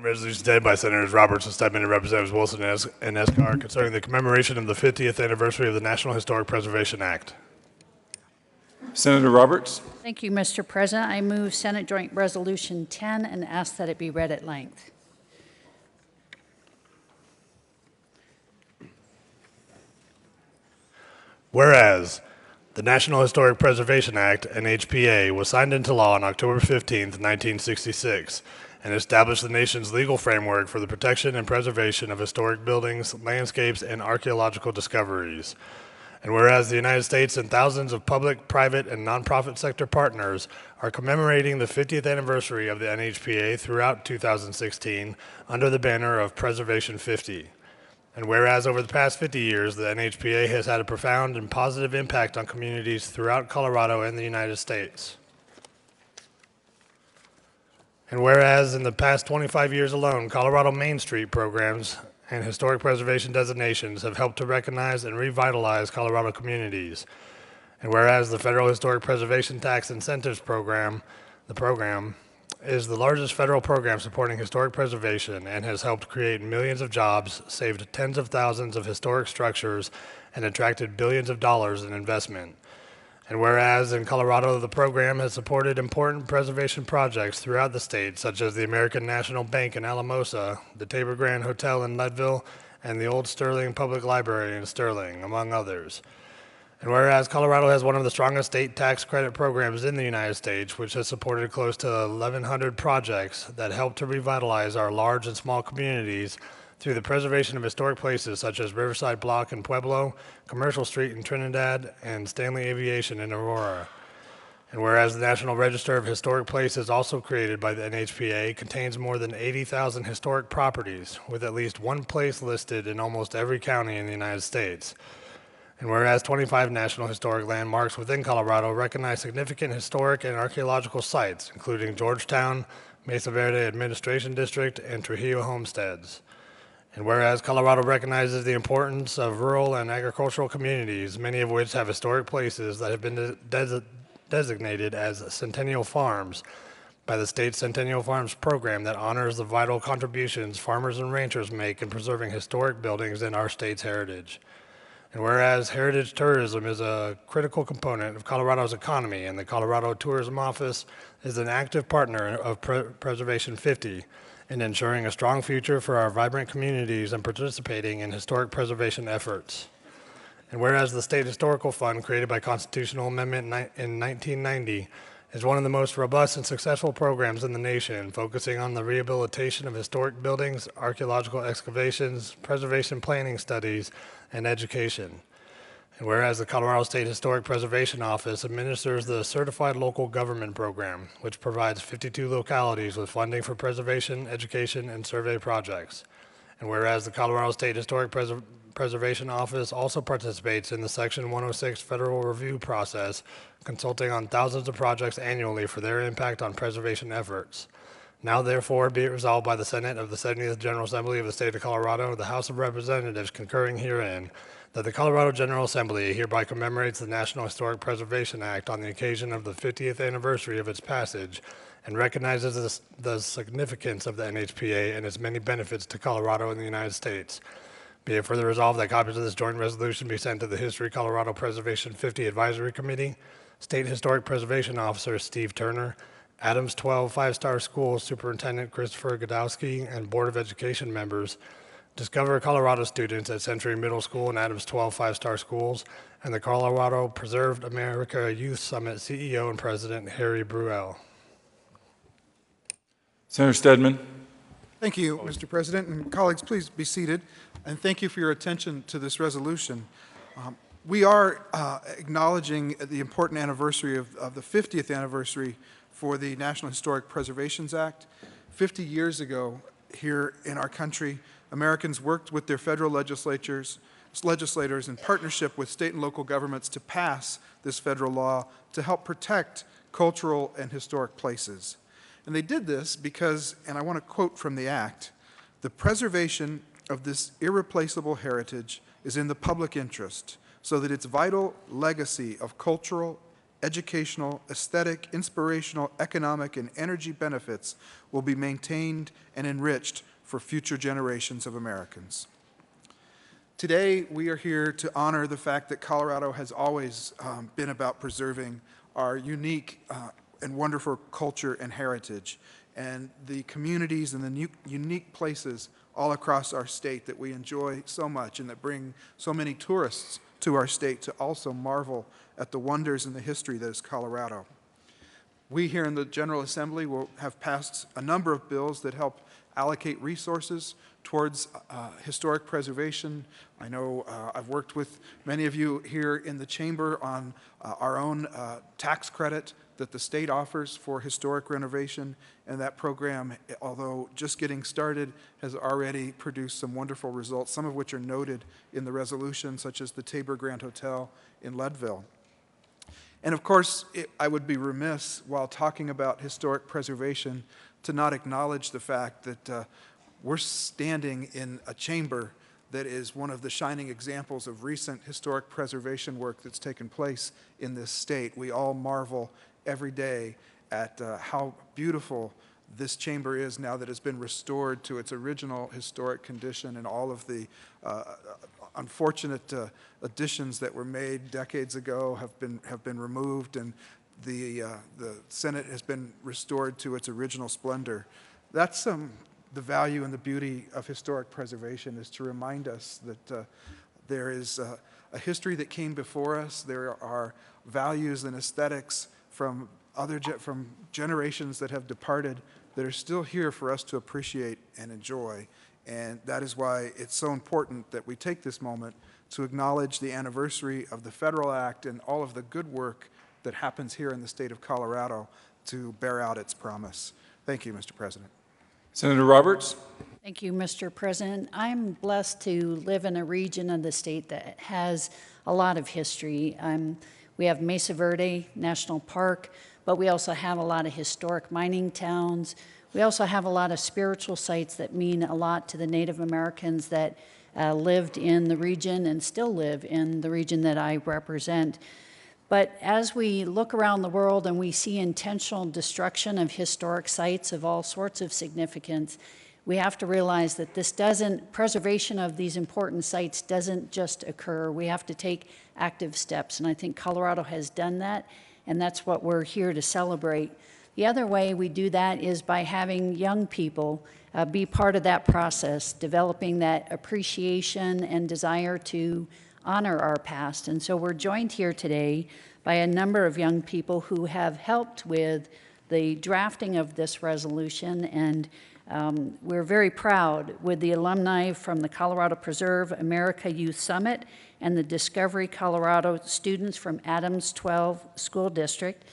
Resolution 10 by Senators Roberts and Stedman and Representatives Wilson and Escar concerning the commemoration of the 50th anniversary of the National Historic Preservation Act. Senator Roberts. Thank you, Mr. President. I move Senate Joint Resolution 10 and ask that it be read at length. Whereas the National Historic Preservation Act, NHPA, was signed into law on October 15, 1966, and established the nation's legal framework for the protection and preservation of historic buildings, landscapes, and archaeological discoveries. And whereas the United States and thousands of public, private, and nonprofit sector partners are commemorating the 50th anniversary of the NHPA throughout 2016 under the banner of Preservation 50. And whereas over the past 50 years, the NHPA has had a profound and positive impact on communities throughout Colorado and the United States. And whereas in the past 25 years alone, Colorado Main Street programs and historic preservation designations have helped to recognize and revitalize Colorado communities. And whereas the Federal Historic Preservation Tax Incentives Program, the program, is the largest federal program supporting historic preservation and has helped create millions of jobs, saved tens of thousands of historic structures, and attracted billions of dollars in investment. And whereas in Colorado, the program has supported important preservation projects throughout the state, such as the American National Bank in Alamosa, the Tabor Grand Hotel in Leadville, and the Old Sterling Public Library in Sterling, among others. And whereas Colorado has one of the strongest state tax credit programs in the United States, which has supported close to 1,100 projects that help to revitalize our large and small communities through the preservation of historic places such as Riverside Block in Pueblo, Commercial Street in Trinidad, and Stanley Aviation in Aurora. And whereas the National Register of Historic Places, also created by the NHPA, contains more than 80,000 historic properties, with at least one place listed in almost every county in the United States. And whereas 25 National Historic Landmarks within Colorado recognize significant historic and archaeological sites, including Georgetown, Mesa Verde Administration District, and Trujillo Homesteads. And whereas Colorado recognizes the importance of rural and agricultural communities, many of which have historic places that have been designated as Centennial Farms by the state Centennial Farms program that honors the vital contributions farmers and ranchers make in preserving historic buildings in our state's heritage. And whereas heritage tourism is a critical component of Colorado's economy, and the Colorado Tourism Office is an active partner of Preservation 50 in ensuring a strong future for our vibrant communities and participating in historic preservation efforts. And whereas the State Historical Fund, created by Constitutional Amendment in 1990, is one of the most robust and successful programs in the nation, focusing on the rehabilitation of historic buildings, archaeological excavations, preservation planning studies, and education. And whereas the Colorado State Historic Preservation Office administers the Certified Local Government Program, which provides 52 localities with funding for preservation, education, and survey projects. And whereas the Colorado State Historic Preservation Office also participates in the Section 106 federal review process, consulting on thousands of projects annually for their impact on preservation efforts. Now therefore be it resolved by the Senate of the 70th General Assembly of the State of Colorado, the House of Representatives concurring herein, that the Colorado General Assembly hereby commemorates the National Historic Preservation Act on the occasion of the 50th anniversary of its passage and recognizes the significance of the NHPA and its many benefits to Colorado and the United States. Be it further resolved that copies of this joint resolution be sent to the History Colorado Preservation 50 Advisory Committee, State Historic Preservation Officer Steve Turner, Adams 12 5-star School Superintendent Christopher Godowski, and Board of Education members, Discover Colorado students at Century Middle School and Adams 12 5-star schools, and the Colorado Preserved America Youth Summit CEO and President Harry Bruell. Senator Stedman. Thank you, Mr. President. And colleagues, please be seated. And thank you for your attention to this resolution. We are acknowledging the important anniversary of the 50th anniversary for the National Historic Preservation Act. 50 years ago, here in our country, Americans worked with their federal legislators in partnership with state and local governments to pass this federal law to help protect cultural and historic places. And they did this because, and I want to quote from the act, "The preservation of this irreplaceable heritage is in the public interest, so that its vital legacy of cultural educational, aesthetic, inspirational, economic, and energy benefits will be maintained and enriched for future generations of Americans. Today, we are here to honor the fact that Colorado has always been about preserving our unique and wonderful culture and heritage, and the communities and the unique places all across our state that we enjoy so much and that bring so many tourists to our state to also marvel at the wonders and the history that is Colorado. We here in the General Assembly will have passed a number of bills that help allocate resources towards historic preservation. I know I've worked with many of you here in the chamber on our own tax credit that the state offers for historic renovation, and that program, although just getting started, has already produced some wonderful results, some of which are noted in the resolution, such as the Tabor Grand Hotel in Leadville. And of course, I would be remiss while talking about historic preservation to not acknowledge the fact that we're standing in a chamber that is one of the shining examples of recent historic preservation work that's taken place in this state. We all marvel every day at how beautiful this chamber is now that it's been restored to its original historic condition, and all of the unfortunate additions that were made decades ago have been removed, and the Senate has been restored to its original splendor. That's the value and the beauty of historic preservation, is to remind us that there is a history that came before us. There are values and aesthetics from generations that have departed that are still here for us to appreciate and enjoy. And that is why it's so important that we take this moment to acknowledge the anniversary of the Federal Act and all of the good work that happens here in the state of Colorado to bear out its promise. Thank you, Mr. President. Senator Roberts. Thank you, Mr. President. I'm blessed to live in a region of the state that has a lot of history. We have Mesa Verde National Park, but we also have a lot of historic mining towns. We also have a lot of spiritual sites that mean a lot to the Native Americans that lived in the region and still live in the region that I represent. But as we look around the world and we see intentional destruction of historic sites of all sorts of significance, we have to realize that preservation of these important sites doesn't just occur. We have to take active steps, and I think Colorado has done that, and that's what we're here to celebrate. The other way we do that is by having young people be part of that process, developing that appreciation and desire to honor our past. And so we're joined here today by a number of young people who have helped with the drafting of this resolution, and we're very proud with the alumni from the Colorado Preserve America Youth Summit and the Discovery Colorado students from Adams 12 School District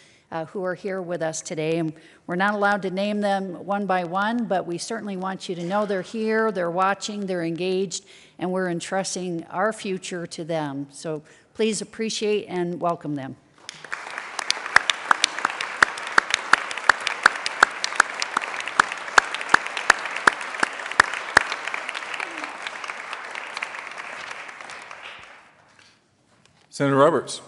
who are here with us today. And we're not allowed to name them one by one, but we certainly want you to know they're here, they're watching, they're engaged, and we're entrusting our future to them. So please appreciate and welcome them. Senator Roberts.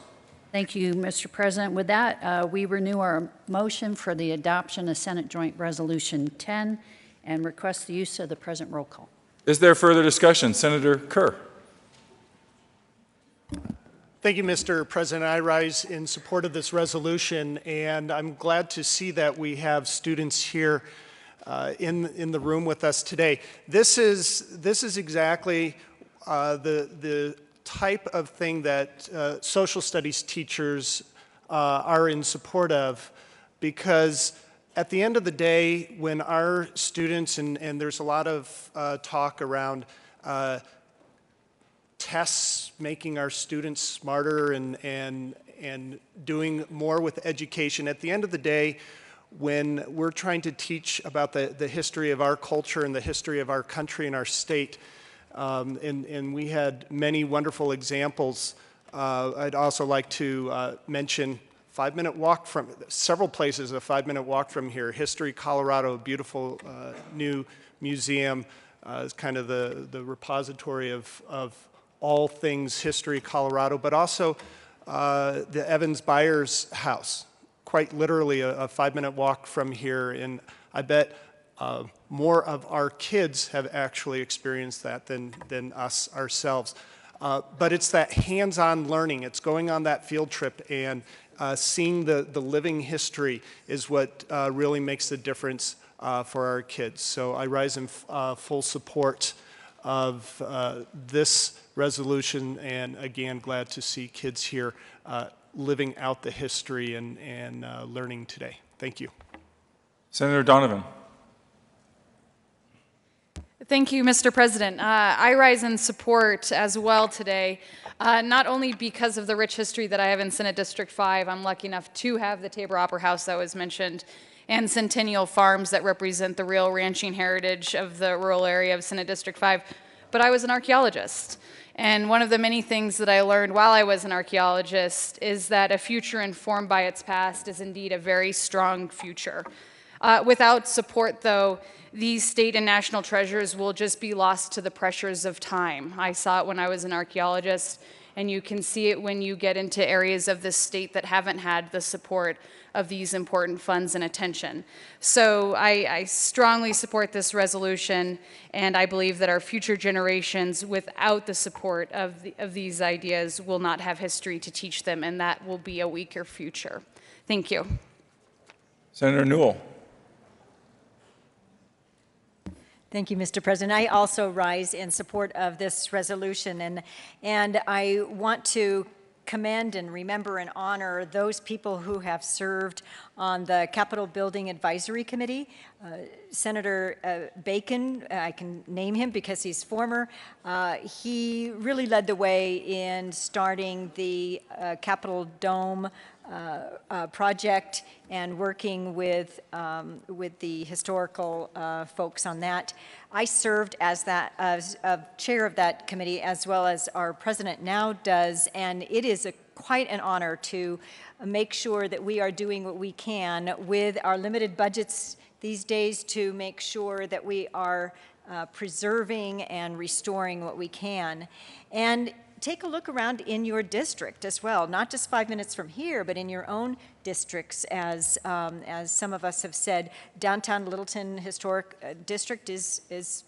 Thank you, Mr. President. With that, we renew our motion for the adoption of Senate Joint Resolution 10 and request the use of the present roll call. Is there further discussion? Senator Kerr. Thank you, Mr. President. I rise in support of this resolution, and I'm glad to see that we have students here in the room with us today. This is exactly the type of thing that social studies teachers are in support of, because at the end of the day, when our students, and there's a lot of talk around tests making our students smarter and doing more with education, at the end of the day, when we're trying to teach about the history of our culture and the history of our country and our state, and we had many wonderful examples. I'd also like to mention 5-minute walk from several places, a 5-minute walk from here. History Colorado, beautiful new museum, is kind of the repository of all things History Colorado, but also the Evans Byers house, quite literally a 5-minute walk from here. And I bet more of our kids have actually experienced that than us ourselves. But it's that hands-on learning. It's going on that field trip and seeing the living history is what really makes the difference for our kids. So I rise in full support of this resolution, and again, glad to see kids here living out the history and learning today. Thank you. Senator Donovan. Thank you, Mr. President. I rise in support as well today, not only because of the rich history that I have in Senate District 5. I'm lucky enough to have the Tabor Opera House that was mentioned, and Centennial Farms that represent the real ranching heritage of the rural area of Senate District 5, but I was an archaeologist. And one of the many things that I learned while I was an archaeologist is that a future informed by its past is indeed a very strong future. Without support, though, these state and national treasures will just be lost to the pressures of time. I saw it when I was an archaeologist, and you can see it when you get into areas of this state that haven't had the support of these important funds and attention. So I strongly support this resolution, and I believe that our future generations, without the support of these ideas, will not have history to teach them, and that will be a weaker future. Thank you. Senator Newell. Thank you, Mr. President. I also rise in support of this resolution, and I want to commend and remember and honor those people who have served on the Capitol Building Advisory Committee. Senator Bacon, I can name him because he's former. He really led the way in starting the Capitol Dome project and working with the historical folks on that. I served as chair of that committee, as well as our president now does, and it is quite an honor to make sure that we are doing what we can with our limited budgets these days to make sure that we are preserving and restoring what we can. And take a look around in your district as well, not just 5 minutes from here, but in your own districts. As some of us have said, downtown Littleton Historic District is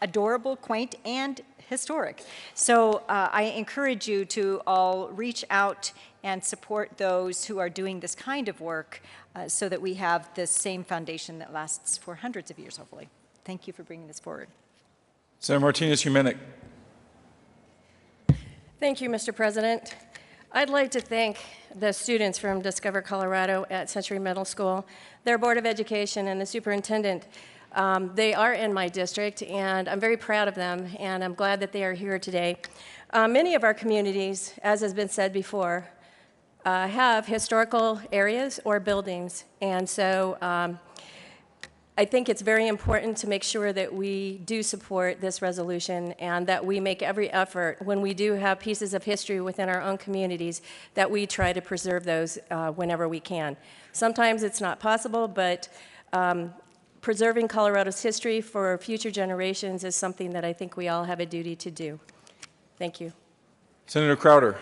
adorable, quaint, and historic. So I encourage you to all reach out and support those who are doing this kind of work so that we have the same foundation that lasts for hundreds of years, hopefully. Thank you for bringing this forward. Senator Martinez-Humenick. Thank you, Mr. President. I'd like to thank the students from Discover Colorado at Century Middle School, their Board of Education, and the superintendent. They are in my district, and I'm very proud of them, and I'm glad that they are here today. Many of our communities, as has been said before, have historical areas or buildings, and so I think it's very important to make sure that we do support this resolution and that we make every effort when we do have pieces of history within our own communities that we try to preserve those whenever we can. Sometimes it's not possible, but preserving Colorado's history for future generations is something that I think we all have a duty to do. Thank you. Senator Crowder.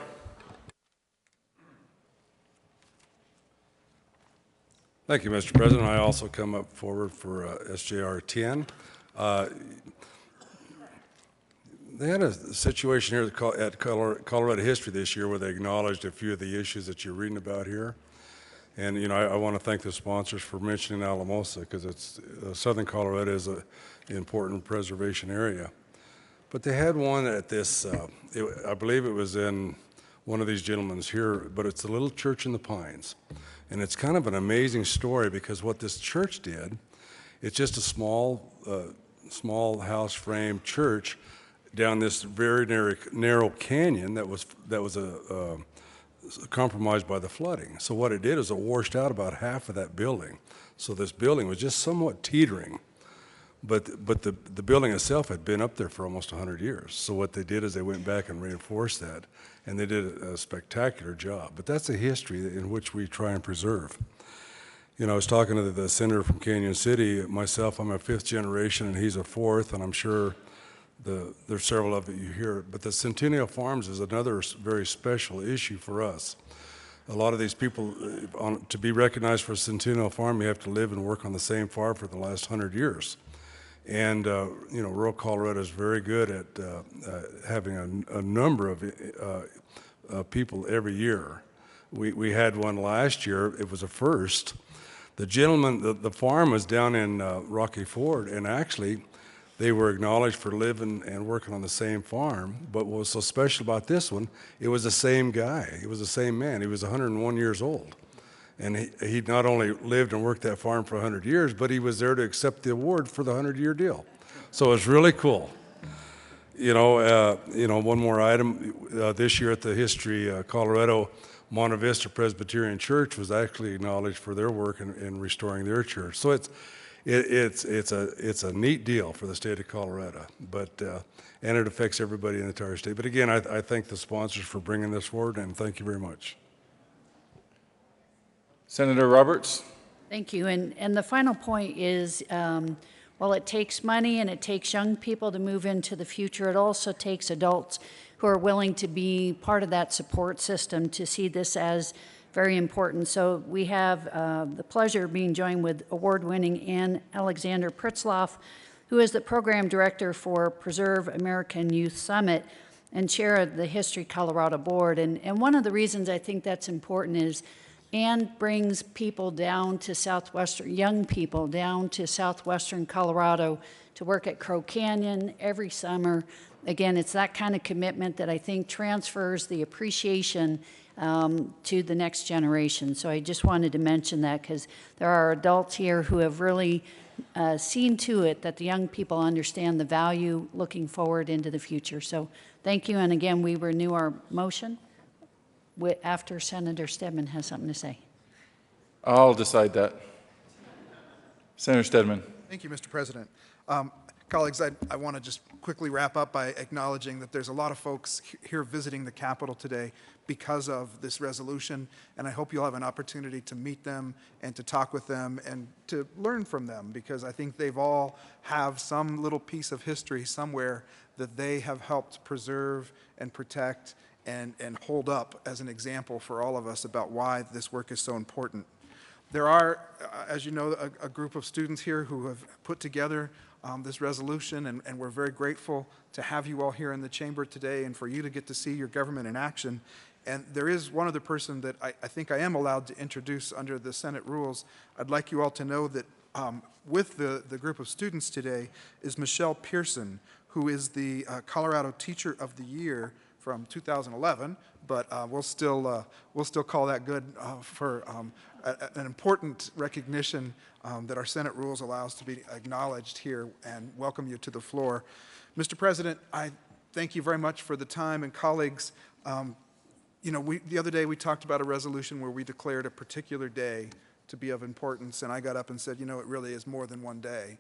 Thank you, Mr. President. I also come up forward for SJR10. They had a situation here at Colorado History this year where they acknowledged a few of the issues that you're reading about here. And, you know, I want to thank the sponsors for mentioning Alamosa because it's southern Colorado is an important preservation area. But they had one at this, I believe it was in one of these gentlemen's here, but it's a little church in the Pines. And it's kind of an amazing story because what this church did, it's just a small house frame church down this very narrow canyon that was compromised by the flooding. So what it did is it washed out about half of that building. So this building was just somewhat teetering. But the building itself had been up there for almost 100 years. So what they did is they went back and reinforced that, and they did a spectacular job. But that's a history in which we try and preserve. You know, I was talking to the senator from Canyon City. Myself, I'm a fifth generation, and he's a fourth, and I'm sure there's several of you here, but the Centennial Farms is another very special issue for us. A lot of these people, to be recognized for a Centennial Farm, you have to live and work on the same farm for the last 100 years. And, you know, rural Colorado is very good at having a number of people every year. We had one last year. It was a first. The gentleman, the farm was down in Rocky Ford, and actually they were acknowledged for living and working on the same farm. But what was so special about this one, it was the same guy. It was the same man. He was 101 years old. And he not only lived and worked that farm for 100 years, but he was there to accept the award for the 100-year deal. So it was really cool. You know, one more item. This year at the History Colorado, Monte Vista Presbyterian Church was actually acknowledged for their work in restoring their church. So it's a neat deal for the state of Colorado, and it affects everybody in the entire state. But again, I thank the sponsors for bringing this forward, and thank you very much. Senator Roberts. Thank you. And the final point is, while it takes money and it takes young people to move into the future, it also takes adults who are willing to be part of that support system to see this as very important. So we have the pleasure of being joined with award-winning Ann Alexander Pritzloff, who is the program director for Preserve American Youth Summit and chair of the History Colorado Board. And one of the reasons I think that's important is Ann brings people down to young people down to southwestern Colorado to work at Crow Canyon every summer. Again, it's that kind of commitment that I think transfers the appreciation to the next generation. So I just wanted to mention that because there are adults here who have really seen to it that the young people understand the value looking forward into the future. So thank you, and again, we renew our motion after Senator Stedman has something to say. I'll decide that. Senator Stedman. Thank you, Mr. President. Colleagues, I want to just quickly wrap up by acknowledging that there's a lot of folks here visiting the Capitol today because of this resolution, and I hope you'll have an opportunity to meet them and to talk with them and to learn from them, because I think they've all have some little piece of history somewhere that they have helped preserve and protect and hold up as an example for all of us about why this work is so important. There are, as you know, a group of students here who have put together this resolution, and we're very grateful to have you all here in the chamber today and for you to get to see your government in action. And there is one other person that I think I am allowed to introduce under the Senate rules. I'd like you all to know that with the group of students today is Michelle Pearson, who is the Colorado Teacher of the Year from 2011, but we'll still call that good for an important recognition that our Senate rules allow us to be acknowledged here, and welcome you to the floor. Mr. President, I thank you very much for the time, and colleagues, you know, the other day we talked about a resolution where we declared a particular day to be of importance, and I got up and said, you know, it really is more than one day.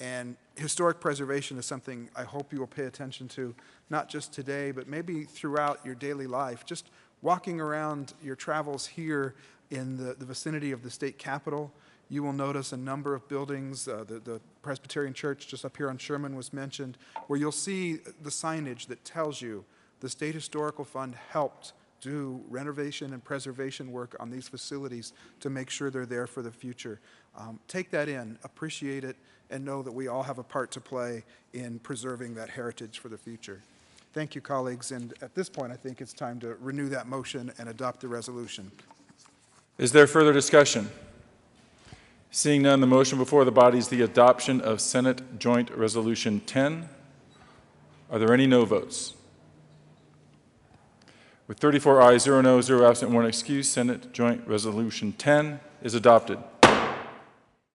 And historic preservation is something I hope you will pay attention to, not just today, but maybe throughout your daily life. Just walking around your travels here in the vicinity of the state capitol, you will notice a number of buildings. The Presbyterian Church just up here on Sherman was mentioned, where you'll see the signage that tells you the State Historical Fund helped do renovation and preservation work on these facilities to make sure they're there for the future. Take that in, appreciate it, and know that we all have a part to play in preserving that heritage for the future. Thank you, colleagues, and at this point I think it's time to renew that motion and adopt the resolution. Is there further discussion? Seeing none, the motion before the body is the adoption of Senate Joint Resolution 10. Are there any no votes? With 34 ayes, 0 no, 0 absent, 1 excused, Senate Joint Resolution 10 is adopted.